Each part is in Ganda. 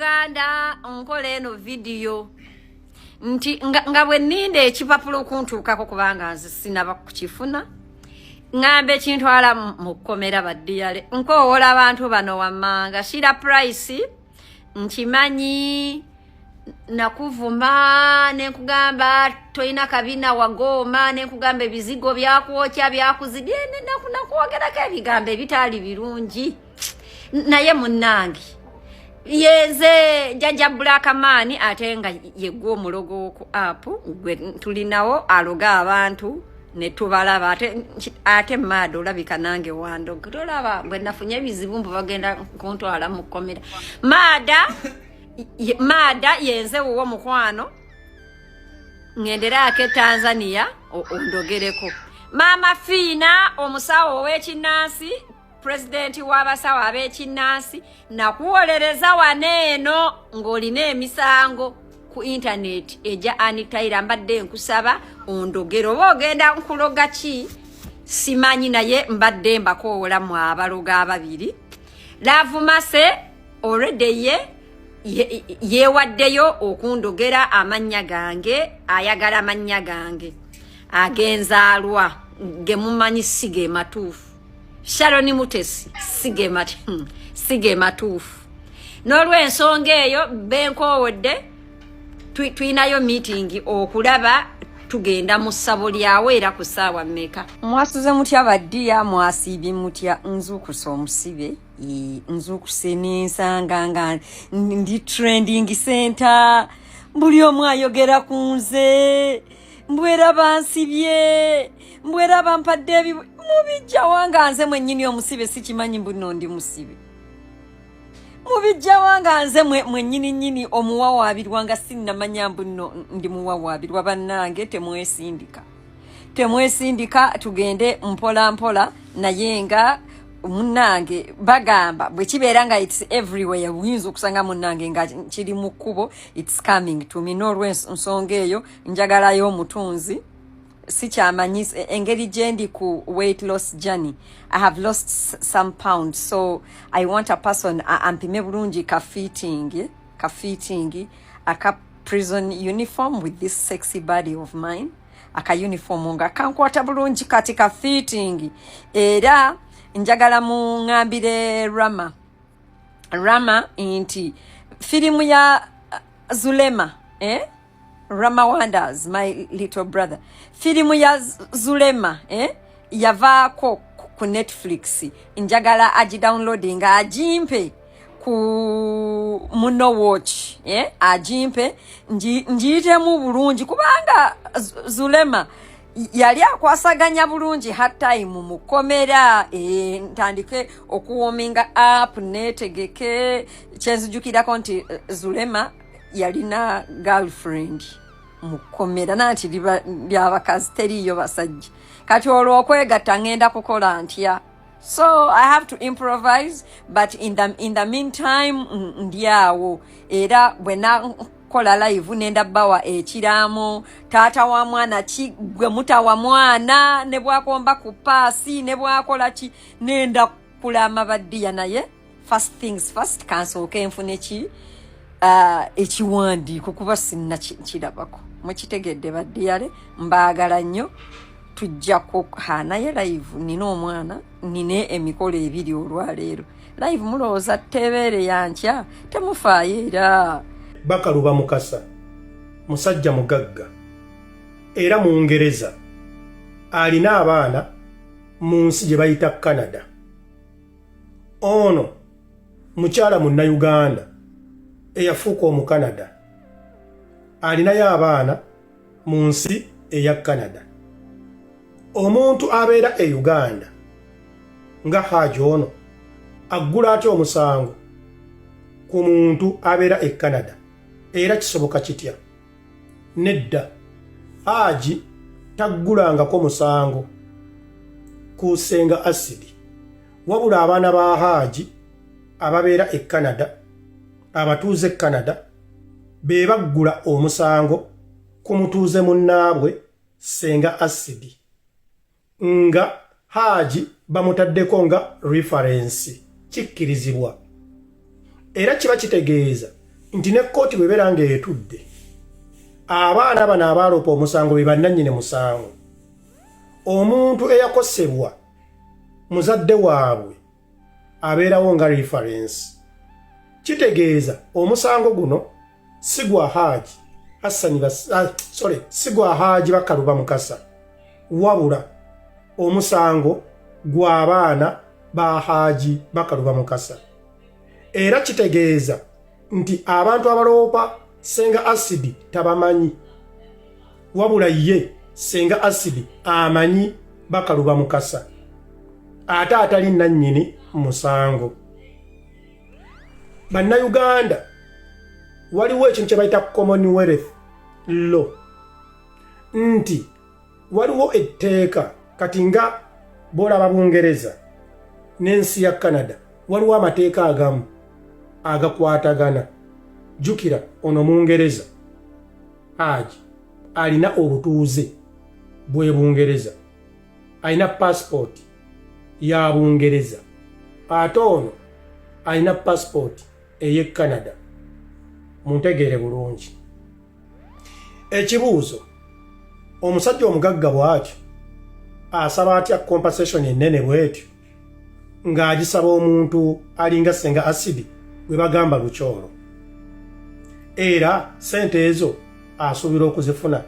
Uganda nkola eno video nti nga bwe ninde ekipapulo kuntuukako kubanga nze sinaba kukifuna ngambe ekintwala mu kkomera baddiyale nkoowola abantu bano wammanga Shira Price nkimanyi nakuvuma nenkugamba toyina kabina wagoma nenkugamba ebizigo byakwokya byakuzidye nakwogerako ebigambo ebitaali birungi naye munnange yeze jajja Black Man ate nga yegwa omulogo ku app gwe tulinawo aloga abantu ne tubalaba ate mado olabika nange wando tolaba bwe nafunye ebizibu mbu bagenda kuntwala mu kkomera mada yenze wo mukwano ngendera ake Tanzania ondogereko Mama Fina omusawo w'ekinnansi president w'abasawo ab'ekinnansi nakuwolereza waneeno ng'olina emisango ku internet eja Anitaira mbadde nkusaba ondogero oba ogenda nkuloga ki simanyi naye mbadde mbakoowola mu abaloga ababiri Lavumase already yewaddeyo okundogera amannya gange ayagala amannya gange agenzaalwa gemumanyi sige matuufu Sharon Mutesi sige matuufu n'olw'ensonga eyo benkoowodde tuyinayo meeting okulaba tugenda mu ssabo lyawe era ku ssaawa mmeka mwasuze mutya baddiya mwasiibye mutya nzuukusa omusibe nzuukuse n'ensanganga ndi trending center buli omu ayogera ku nze mbwera bansibye mbwera bampadde mubijja wanga nze mwennyini omusibe sikimanyi mbuno ndi musibe mubijja wanga nze mwennyini omuwawaabirwa nga sinnamanya mbuno ndi muwawaabirwa bannange temwesindika tugende mpola mpola naye nga munnange bagamba bwe kibeera nga it's everywhere buyinza okusanga munnange nga kiri mu kkubo it's coming to me n'olw'ensonga eyo njagalayo omutunzi sikyamanyi engeri gyendi ku weight loss journey. I have lost some pounds, so I want a person ampime bulungi kafitting aka prison uniform with this sexy body of mine aka uniform nga kankwata bulungi kati kafitting era njagala mungambire Rama inti filimu ya Zulema Rama Wonders, my little brother. Filimu ya Zulema yavaako ku Netflix. Njagala agidownloading agimpe ku Muno Watch. Agimpe njitemu bulungi kubanga Zulema yali akwasaganya bulungi hard time mu komera ntandike okuwominga up netegeke kyenzijukirako nti Zulema yalina girlfriend mukomera nanti lyabakazi teriyo basajja kati olwo okwegatta ngenda kukola ntya so I have to improvise but in the meantime ndyawo era bwena kola live nenda bawa ekiramo taata wa mwana ki gwe muta wa mwana ne bwakomba ku paasi ne bwakola ki nenda kulama baddiya naye first things first kansooke enfune ki ekiwandiiko kuba sinna kirabako mukitegedde baddiyale mbaagala nnyo tujjako naye live nina omwana nina emikolo ebiri olwaleero live mulowooza ttebeere yankya temufaayo era Bakaluba Mukasa musajja mugagga era mu Ngereza alina abaana mu nsi gye bayita Canada ono mukyala Munnayuganda eyafuuka omu Canada alinayo abaana mu nsi eya Canada omuntu abeera e Uganda nga Haji ono aggula atya omusango ku muntu abeera e Canada era kisoboka kitya nedda Haji taggulangako musango ku Senga Asidi wabula abaana ba Haji ababeera e Canada abatuuze Canada be baggula omusango ku mutuuze munnaabwe Senga Asidi nga Haji bamutaddeko nga reference kikkirizibwa era kiba kitegeeza nti ne kkooti bwebeera ng'etudde abaana bano abaaloopa omusango be bannannyini musango omuntu eyakosebwa muzadde waabwe abeerawo nga reference kitegeeza omusango guno si gwa Haaji si gwa Haaji Bakaluba Mukasa wabula omusango gw'abaana ba Haaji Bakaluba Mukasa era kitegeeza nti abantu abaloopa Senga Acid tabamanyi wabula ye Senga Acid amanyi Bakaluba Mukasa ate atali nannyini musango. Bannayuganda waliwo ekintu kye bayita Commonwealth law nti waliwo etteeka kati nga bw'olaba Bungereza n'ensi ya Canada waliwo amateeka agamu agakwatagana. Jukira ono Mungereza Haaji alina obutuuze bwe Bungereza, alina passport ya Bungereza, ate ono alina passport eye Canada. Muntegeere bulungi. Ekibuuzo, omusajja omugagga bw'atyo asaba atya compensation ennene bw'etyo ng'agisaba omuntu alinga Senga Acid bwe bagamba lukyolo, era sente ezo asuubira okuzifuna?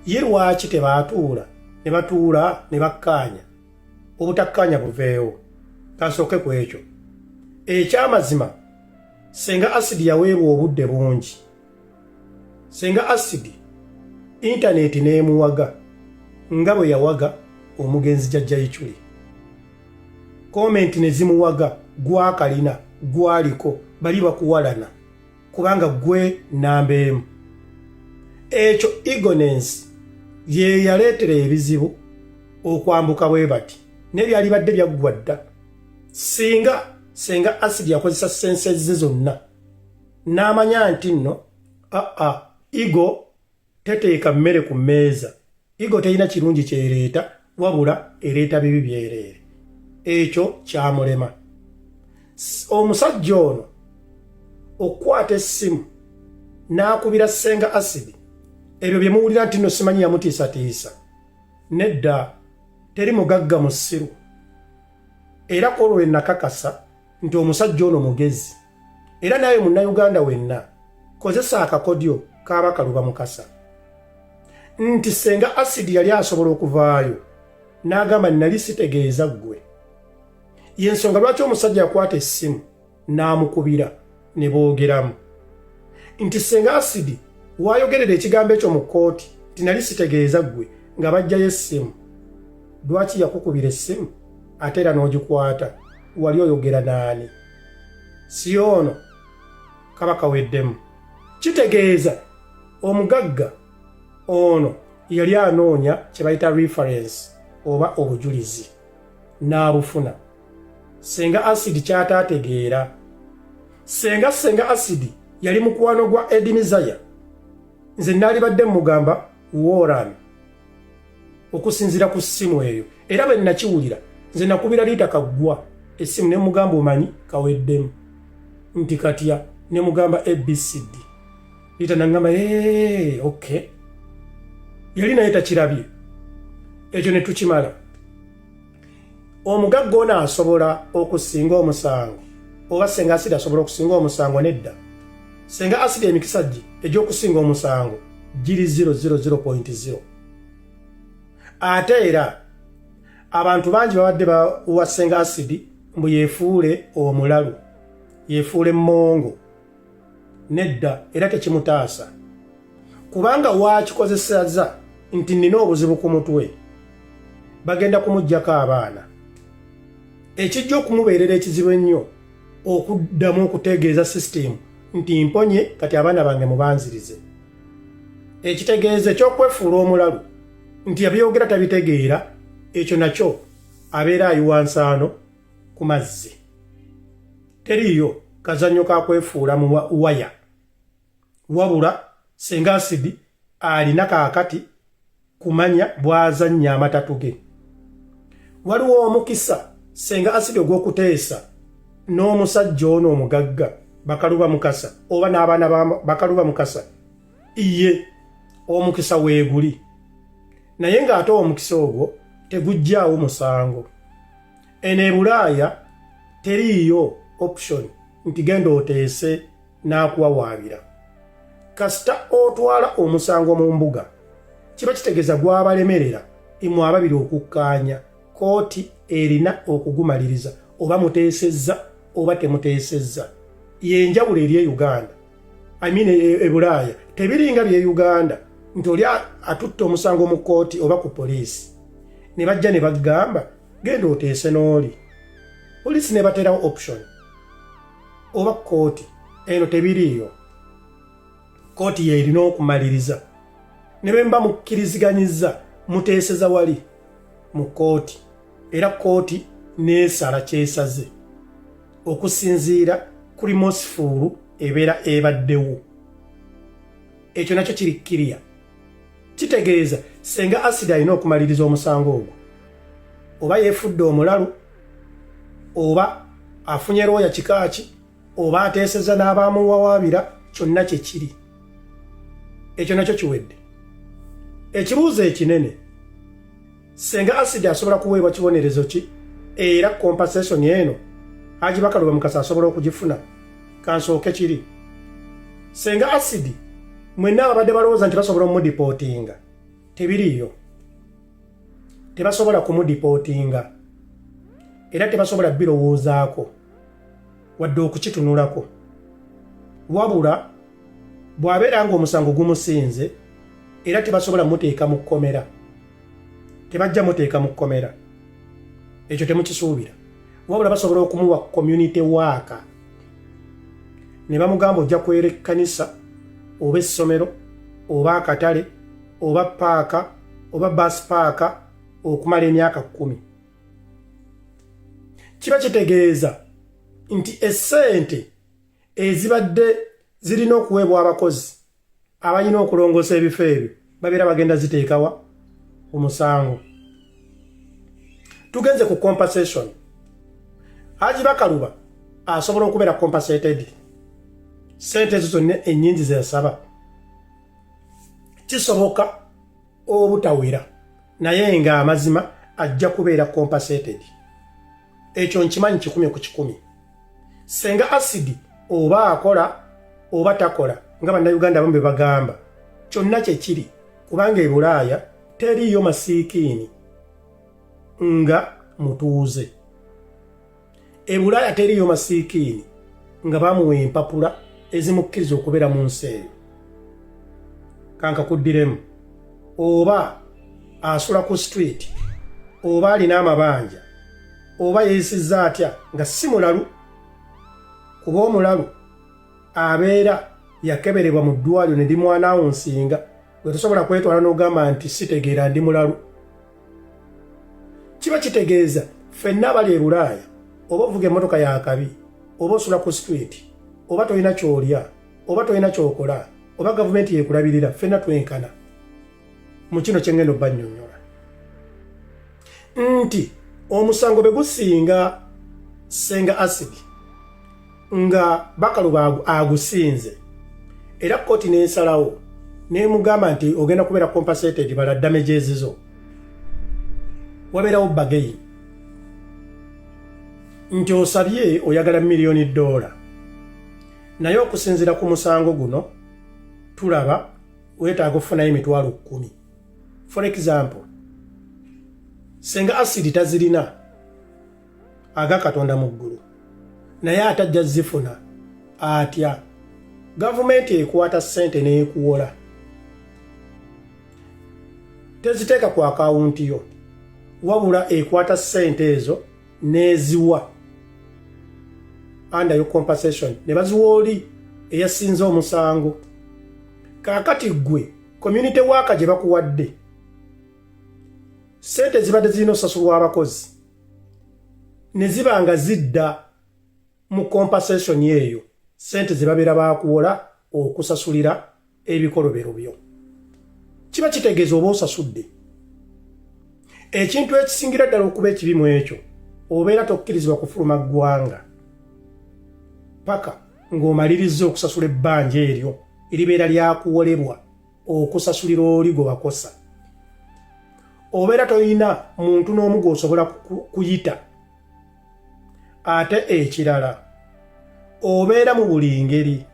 Ye lwaki tebaatuula ne batuula ne bakkaanya obutakkaanya buveewo? Kasooke ku ekyo ekyamazima Senga Acid yaweebwa obudde bungi. Senga Acid internet n'emuwaga nga bwe yawaga omugenzi Jjajja Ichuli. Comment ne zimuwaga gwakalina gwaliko bali bakuwalana kubanga gwe namba emu. Ekyo ignorance ye yaleetera ebizibu okwambuka bwe bati n'ebyali badde byaggwa dda. Singa Senga Acid yakozesa sense ze zonna n'amanya nti nno igo teteeka mmere ku mmeeza, igo terina kirungi kyereeta wabula ereeta bibi byereere, ekyo kyamulema. Omusajja ono okukwata essimu n'akubira Senga Acid, ebyo bye muwulira nti nno simanyi yamutiisatiisa, nedda teri mugagga musiru. Era kolwe nakakasa nti omusajja ono mugezi, era naye munnayuganda wenna kozesa akakodyo ka Bakaluba Mukasa nti Senga Acid yali asobola okuvaayo n'agamba nali sitegeeza ggwe. Yensonga lwaki omusajja yakwata essimu n'amukubira ne boogeramu nti Senga Acid waayogerera ekigambo ekyo mu kkooti nti nali sitegeeza ggwe nga bajjayo essimu. Lwaki yakukubira essimu ate era n'ogikwata? Wali oyogera naani? Si ono Kabaka weddemu. Kitegeeza omugagga ono yali anoonya kye bayita reference oba obujulizi n'abufuna. Senga Acid kyataategeera. Senga Acid yali mukwano gwa Edinizaya. Nze naali badde mugamba Warren okusinzira ku ssimu eyo, era bwe nakiwulira nze nakubira liita kaggwa essimu ne mugamba omanyi kaweddemu nti katya, ne mugamba ABCD liita nangamba okay. Yali naye takirabye. Ekyo ne tukimala. Omugagga ono asobola okusinga omusango oba Senga Acid asobola okusinga omusango? Nedda. Senga Acid emikisa gye egy'okusinga omusango giri 000.0. Ate era abantu bangi babadde bawa Senga Acid mbu yeefuule omulalu, yeefuule mmongo. Nedda, era tekimutaasa kubanga waakikozesezza nti nina obuzibu ku mutwe bagenda kumuggyako abaana. Ekijja okumubeerera ekizibu ennyo okuddamu okutegeeza sisitemu nti mponye kati abaana bange mubanzirize. Ekitegeeza ekyokwefuula omulalu nti yabyogera tabitegeera, ekyo nakyo abeera ayiwa nsaano ku mazzi. Teriyo kazannyo kakwefuula mu waya, wabula Senga Acid alina kaakati kumanya bw'azannya amatatu ge. Waliwo omukisa Senga Acid ogw'okuteesa n'omusajja ono omugagga Bakaluba Mukasa oba n'abaana Bakaluba Mukasa iye omukisa weeguli naye ng'ate omukisa ogwo tegujjaawo musango. Eno e Bulaaya teriiyo option nti genda oteese n'akuwawaabira. Kasita otwala omusango mu mbuga kiba kitegeeza gwabalemerera imwe ababiri okukkaanya kooti erina okugumaliriza oba muteesezza oba temuteesezza. Yenjawulo eri e Uganda e Bulaaya tebiringa bye Uganda nti oli atutte omusango mu kooti oba ku poliisi ne bajja ne bagamba genda oteese n'oli. Poliisi ne baterawo option oba kooti. Eno tebiriiyo. Kooti yerina okumaliriza ne bwe mba mukkiriziganyizza muteeseza wali mu kooti era kooti neesala kyesaze okusinziira ku remorseful ebeera ebaddewo. Ekyo nakyo kirikkiriya. Kitegeeza senga Acid alina okumaliriza omusango ogwo oba yeefudde omulalu oba afunye looya kikaaki oba ateeseza n'abaamuwawaabira kyonna kye kiri. Ekyo nakyo kiwedde. Ekibuuzo ekinene senga Acid asobola kuweebwa kibonerezo ki era compensation eno Haji Bakaluba Mukasa asobola okugifuna. Kansooke kiri senga Acid mwenna abadde balowooza nti basobola omudipootinga tebiriiyo. Tebasobola kumudipootinga era tebasobola birowoozaako wadde okukitunulako wabula bw'abeera ng'omusango gumusinze era tebasobola muteeka mu kkomera. Tebajja muteeka mu kkomera. Ekyo temukisuubira. Wabula basobola okumuwa community worker ne bamugamba ojja kwera ekkanisa oba essomero oba akatale oba paaka oba bus paaka okumala emyaka 10. Kiba kitegeeza nti essente ezibadde zirina okuweebwa abakozi abalina okulongoosa ebifo ebyo babeera bagenda ziteekawa omusango. Tugenze ku compensation. Haji Bakaluba asobola okubeera compensated sente ezo zonna ennyingi ze yasaba. Kisoboka obutawera naye nga amazima ajja kubeera compensated. Ekyo nkimanyi 10 ku 10. Senga Acid oba akola oba takola nga bannayuganda abamu be bagamba kyonna kye kiri kubanga e Bulaaya teriiyo masiikiini nga mutuuze. E Bulaaya teriiyo masiikiini nga bamuwa empapula ezimukkiriza okubeera mu nsi eyo. Kankakuddiremu oba asula ku street oba alina amabanja oba yeesizza atya nga si mulalu kuba omulalu abeera yakeberebwa mu ddwaliro ne limwanawunsinga gwe tosobola kwetwala n'ogamba nti sitegeera ndi mulalu. Kiba kitegeeza ffenna abali e Bulaaya oba ovuga emmotoka ya kabi oba osula ku street oba tolina ky'olya oba tolina ky'okola oba gavumenti yeekulabirira ffenna twenkana mu kino kye ngenda obbannyonnyola nti omusango bwe gusinga senga Acid nga Bakaluba agusinze era kooti n'ensalawo n'emugamba nti ogenda kubeera compensated bala damages zo wabeerawo bagayi nti osabye oyagala $1 million naye okusinziira ku musango guno tulaba weetaaga okufunayo $10,000. For example senga Acid tazirina aga Katonda mu ggulu naye atajja zifuna atya. Gavumenti ekwata ssente n'ekuwola teziteeka ku akawunti yo wabula ekwata ssente ezo n'eziwa under your compensation ne baziwa oli eyasinze omusango. Kaakati ggwe community worker gye bakuwadde ssente zibadde zirina osasulwa abakozi ne ziba nga zidda mu compensation eyo ssente ze babeera baakuwola okusasulira ebikolobero byo. Kiba kitegeeza oba osasudde. Ekintu ekisingira ddala okuba ekibimu ekyo obeera tokkirizibwa kufuluma ggwanga paka ng'omaliriza okusasula ebbanja eryo eribeera lyakuwolebwa okusasulira oli gwe wakosa. Obeera toyina muntu n'omu gw'osobola kuyita. Ate ekirala, obeera mu buli ngeri.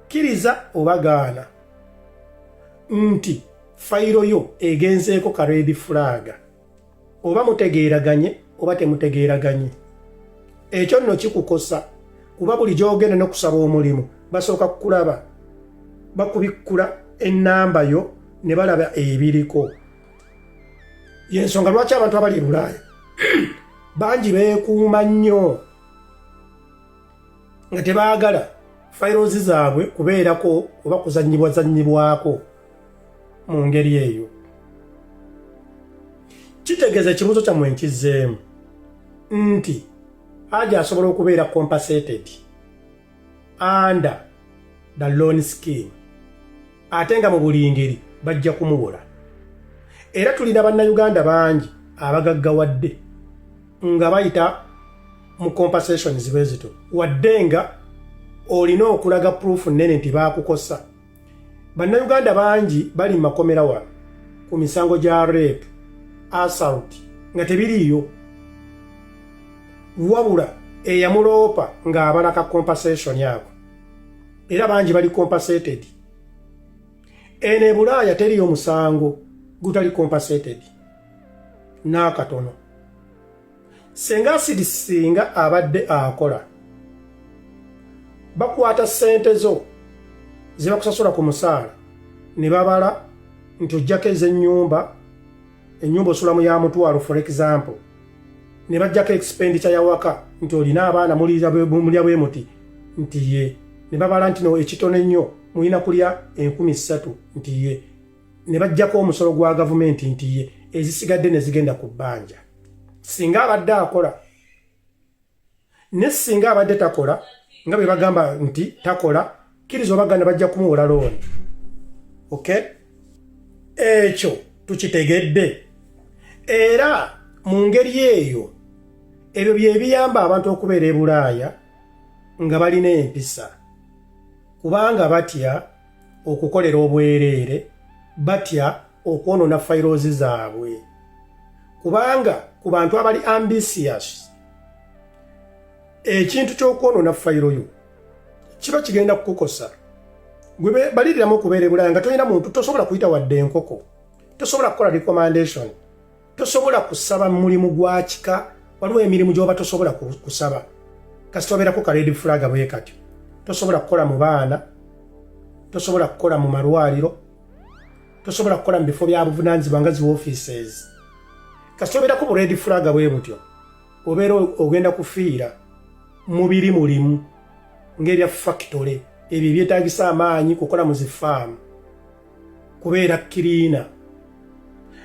Kkiriza oba gaana nti fayiro yo egenzeeko ka red flag. Oba mutegeeraganye oba temutegeeraganye. Ekyo nno kikukosa kuba buli gy'ogenda n'okusaba omulimu basooka kukulaba, bakubikkula ennamba yo ne balaba ebiriko. Y'ensonga lwaki abantu abali e Bulaaya bangi beekuuma nnyo nga tebaagala fayirozi zaabwe kubeerako oba kuzannyibwako mu ngeri eyo. Kitegeeza ekibuuzo kyammwe nkizzeemu nti Haji asobola okubeera compensated under the loan scheme, ate nga mu buli ngeri bajja kumuwola. Era tulina bannayuganda bangi abagaggawadde nga bayita mu compensation zibezito, wadde nga olina okulaga proof nnene nti baakukosa. Bannayuganda bangi bali mu makomera wano ku misango gya rape, assault nga tebiriiyo, wabula eyamuloopa ng'abalaka compensation yako. Era bangi bali compensated. Eno e Bulaaya teriyo musango gutali compensated n'akatono. Senga asidi singa abadde akola, bakwata ssente zo ze bakusasula ku musaala ne babala nti ojjako ez'ennyumba, ennyumba osulamu ya mutwalo for example, ne bajjako expenditure ya waka nti olina abaana mulya bwe muti nti ye, ne babala nti no ekitono ennyo mulina kulya 3,000 nti ye, ne bajjako omusolo gwa gavumenti nti ye, ezisigadde ne zigenda ku bbanja. Singa abadde akola, ne singa abadde takola nga bwe bagamba nti takola, kkiriza obaganda bajja kumuwola looni. Okay? Ekyo tukitegedde. Era mu ngeri eyo ebyo bye biyamba abantu okubeera e Bulaaya nga balina empisa, kubanga batya okukolera obwereere, batya okwonoona fayirozi zaabwe. Kubanga ku bantu abali ambitious, ekintu ky'okwonoona fayiro yo kiba kigenda kukukosa. Gwe baliriramu okubeera e Bulaaya nga tolina muntu, tosobola kuyita wadde enkoko, tosobola kukola recommendation, tosobola kusaba mulimu gwa kika. Waliwo emirimu gy'oba tosobola kusaba kasita obeerako ka red flag bwe katyo. Tosobola kukola mu baana, tosobola kukola mu malwaliro, tosobola kukola mu bifo bya buvunaanyizibwa nga zi offices. Kasita obeerako bu red flag bwe butyo, obeera ogenda kufiira mubiri mulimu ng'ebya factory, ebyo byetaagisa amaanyi kukola mu zifaamu, kubeera kiriina.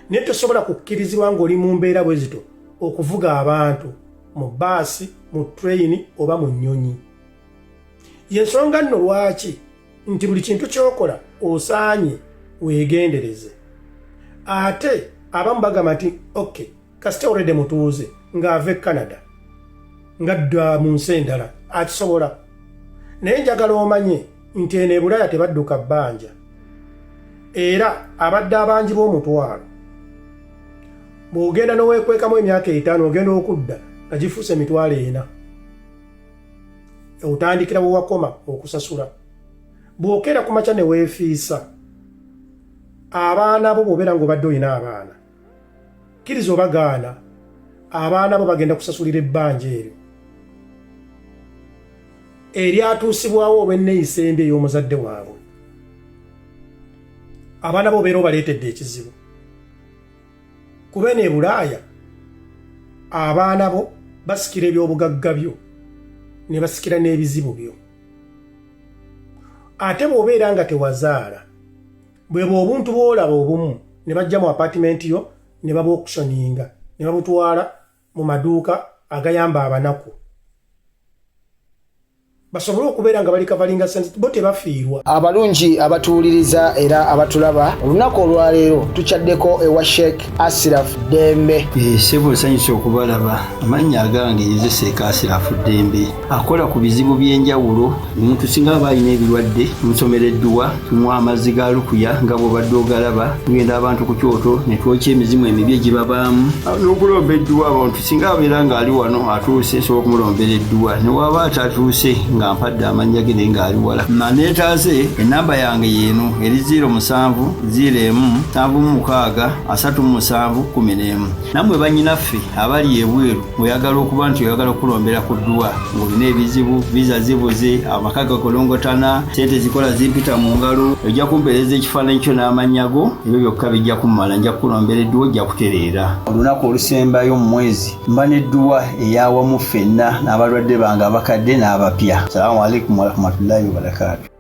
Naye tosobola kukkirizibwa ng'oli mu mbeera bwe zito okuvuga abantu mu baasi, mu train oba mu nnyonyi. Y'ensonga nno lwaki nti buli kintu ky'okola osaanye weegendereze. Ate abamu bagamba nti okay, kasita olredde mutuuze ng'ava e Canada ng'adda mu nsi endala akisobola. Naye njagala omanye nti eno e Bulaaya tebadduka bbanja, era abadde abangi b'omutwalo bw'ogenda n'oweekwekamu emyaka 5 ogenda okudda nga gifuuse emitwalo 4. Otandikira bwe wakoma okusasula. Bw'okeera ku makya ne weefiisa, abaana bo bw'obeera ng'obadde olina abaana, kkiriza obagaana, abaana bo bagenda kusasulira ebbanja eryo eryatuusibwawo olw'enneeyisa embi ey'omuzadde waabwe. Abaana bo obeera obaleetedde ekizibu. Kuba eno e Bulaaya abaana bo basikira eby'obugagga byo ne basikira n'ebizibu byo. Ate bw'obeera nga tewazaala, bwe bw'obuntu bw'olaba obumu ne bajja mu apatimenti yo ne babauctioninga ne babutwala mu maduuka agayamba abanaku. basobole okubeera nga bali kavalinga sente bo tebafiirwa. Abalungi abatuwuliriza era abatulaba olunaku olwaleero tucaddeko ewa Sheikh Ashraf Dembe. Sebo nsanyusa okubalaba. Amannya agange nze Sheikh Ashraf Dembe akola ku bizibu by'enjawulo. Omuntu singa aba alina ebirwadde musomereddwa tumuwa amazzi ga lukuya nga bw'obadde ogalaba tugenda abantu ku kyoto ne twokya emizimu emibi egibabaamu n'okulomba edduwa. Abantu singa abeera ng'ali wano atuuse sobola okumulombera edduwa ne waba atatuuse nga mpadde amannya ge naye ng'ali wala. Neetaase ennamba yange yeeno eri 0707363711. Nammwe bannyinaffe abali ebweru oyagala okuba nti oyagala okulombera ku dduwa ng'olina ebizibu viza zibuze amaka gakolongotana sente zikola zimpita mu ngalo ojja kumpeereza ekifaananyi kyo n'amannya go ebyo byokka bijja kummala nja kukulombera edduwa ojja kutereera. Olunaku olusembayo mu mwezi mba n'edduwa eyawamu ffenna n'abalwadde bange abakadde n'abapya. Assalamu alaikum warahmatullahi wabarakatuh.